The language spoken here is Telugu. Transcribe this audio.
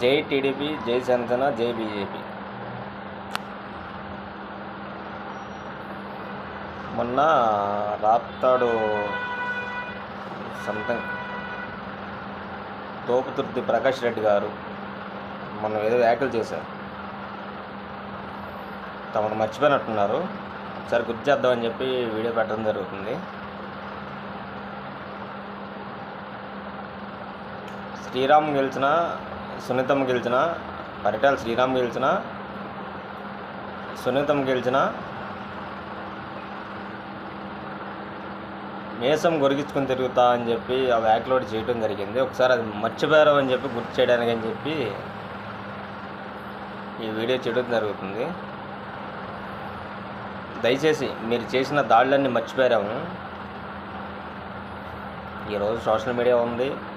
జై టీడీపీ, జై జనసేన, జై బీజేపీ. మొన్న రాప్తాడు సంథింగ్ తోపుతుర్తి ప్రకాష్ రెడ్డి గారు మొన్న ఏదో వ్యాఖ్యలు చేశారు. తమను మర్చిపోయినట్టున్నారు. ఒకసారి గుర్తు చేద్దామని చెప్పి వీడియో పెట్టడం జరుగుతుంది. శ్రీరామ్ గెలిచినా, సునీతమ్మ గెలిచినా, పరిటాల శ్రీరామ్ గెలిచినా, సునీతమ్మ గెలిచినా మేసం గొరిగించుకొని తిరుగుతా అని చెప్పి ఆ వ్యాఖ్యలు చేయడం జరిగింది. ఒకసారి అది మర్చిపోయారు అని చెప్పి గుర్తు చేయడానికి అని చెప్పి ఈ వీడియో చేయడం జరుగుతుంది. దయచేసి మీరు చేసిన దాడులన్నీ మర్చిపోయాము. ఈరోజు సోషల్ మీడియా ఉంది,